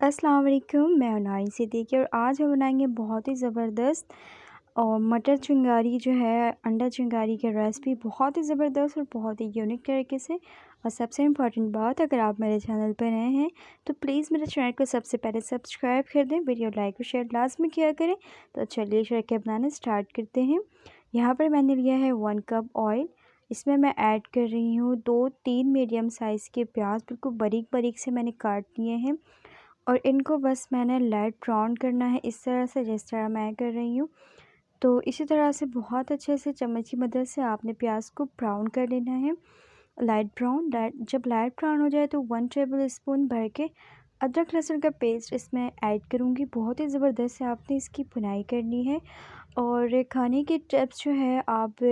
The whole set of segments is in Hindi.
अस्सलाम वालेकुम, मैं अनाई सिद्दीकी और आज हम बनाएंगे बहुत ही ज़बरदस्त और मटर चिंगारी जो है अंडा चिंगारी की रेसिपी बहुत ही ज़बरदस्त और बहुत ही यूनिक तरीके से। और सबसे इम्पॉर्टेंट बात, अगर आप मेरे चैनल पर नए हैं तो प्लीज़ मेरे चैनल को सबसे पहले सब्सक्राइब कर दें, वीडियो लाइक और शेयर लाजमी किया करें। तो चलिए शरके बनाना स्टार्ट करते हैं। यहाँ पर मैंने लिया है 1 कप ऑयल। इसमें मैं ऐड कर रही हूँ 2-3 मीडियम साइज़ के प्याज, बिल्कुल बारीक बारीक से मैंने काट लिए हैं और इनको बस मैंने लाइट ब्राउन करना है, इस तरह से जिस तरह मैं कर रही हूँ। तो इसी तरह से बहुत अच्छे से चम्मच की मदद से आपने प्याज को ब्राउन कर लेना है, लाइट ब्राउन। जब लाइट ब्राउन हो जाए तो 1 टेबल स्पून भर के अदरक लहसुन का पेस्ट इसमें ऐड करूँगी। बहुत ही ज़बरदस्त से आपने इसकी भुनाई करनी है और खाने की टिप्स जो है आप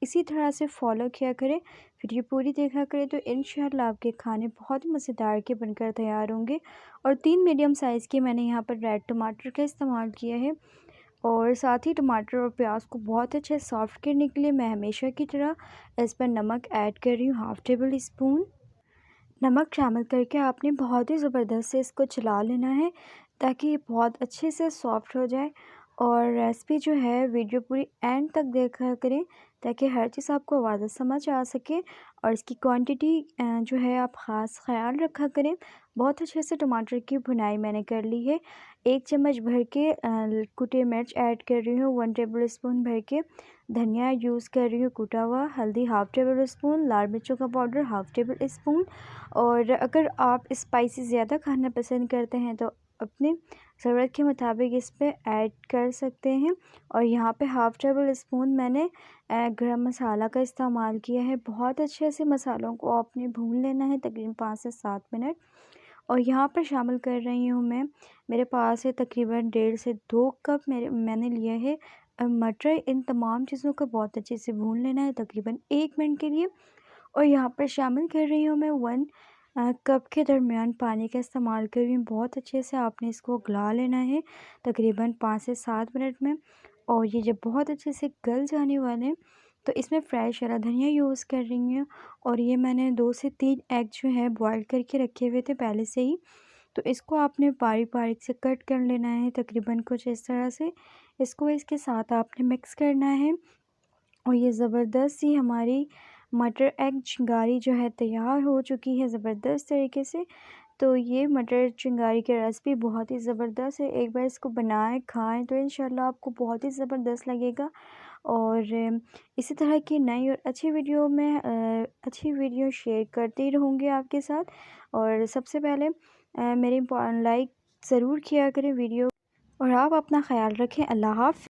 इसी तरह से फॉलो किया करें, वीडियो पूरी देखा करें, तो इंशाल्लाह आपके खाने बहुत ही मज़ेदार के बनकर तैयार होंगे। और 3 मीडियम साइज़ के मैंने यहाँ पर रेड टमाटर का इस्तेमाल किया है और साथ ही टमाटर और प्याज को बहुत अच्छे सॉफ्ट करने के लिए मैं हमेशा की तरह इस पर नमक ऐड कर रही हूँ, हाफ़ टेबल स्पून नमक शामिल करके आपने बहुत ही ज़बरदस्त से इसको चला लेना है ताकि ये बहुत अच्छे से सॉफ़्ट हो जाए। और रेसिपी जो है वीडियो पूरी एंड तक देखा करें ताकि हर चीज़ आपको वाज़ेह समझ आ सके और इसकी क्वांटिटी जो है आप ख़ास ख़्याल रखा करें। बहुत अच्छे से टमाटर की भुनाई मैंने कर ली है। 1 चम्मच भर के कुटे मिर्च ऐड कर रही हूँ, 1 टेबल स्पून भर के धनिया यूज़ कर रही हूँ कुटा हुआ, हल्दी हाफ़ टेबल स्पून, लाल मिर्चों का पाउडर हाफ़ टेबल स्पून। और अगर आप स्पाइसी ज़्यादा खाना पसंद करते हैं तो अपने ज़रूरत के मुताबिक इस पे ऐड कर सकते हैं। और यहाँ पे हाफ़ टेबल स्पून मैंने गरम मसाला का इस्तेमाल किया है। बहुत अच्छे से मसालों को आपने भून लेना है तकरीबन 5 से 7 मिनट। और यहाँ पर शामिल कर रही हूँ मैं, मेरे पास है तकरीबन 1.5 से 2 कप मैंने लिया है मटर। इन तमाम चीज़ों को बहुत अच्छे से भून लेना है तकरीबन 1 मिनट के लिए। और यहाँ पर शामिल कर रही हूँ मैं 1 कप के दरमियान पानी का इस्तेमाल कर रही हूँ। बहुत अच्छे से आपने इसको गला लेना है तकरीबन 5 से 7 मिनट में। और ये जब बहुत अच्छे से गल जाने वाले हैं तो इसमें फ्रेश हरा धनिया यूज़ कर रही हूँ। और ये मैंने 2 से 3 एग जो है बॉयल करके रखे हुए थे पहले से ही, तो इसको आपने बारीक बारीक से कट कर लेना है तकरीबन कुछ इस तरह से। इसको इसके साथ आपने मिक्स करना है और ये ज़बरदस्त सी हमारी मटर एग चिंगारी जो है तैयार हो चुकी है ज़बरदस्त तरीके से। तो ये मटर चिंगारी की रेसिपी बहुत ही ज़बरदस्त है, एक बार इसको बनाएं खाएं तो इंशाल्लाह आपको बहुत ही ज़बरदस्त लगेगा। और इसी तरह की नई और अच्छी वीडियो में अच्छी वीडियो शेयर करती रहूँगी आपके साथ। और सबसे पहले मेरी लाइक ज़रूर किया करें वीडियो। और आप अपना ख्याल रखें। अल्लाह हाफ़िज़।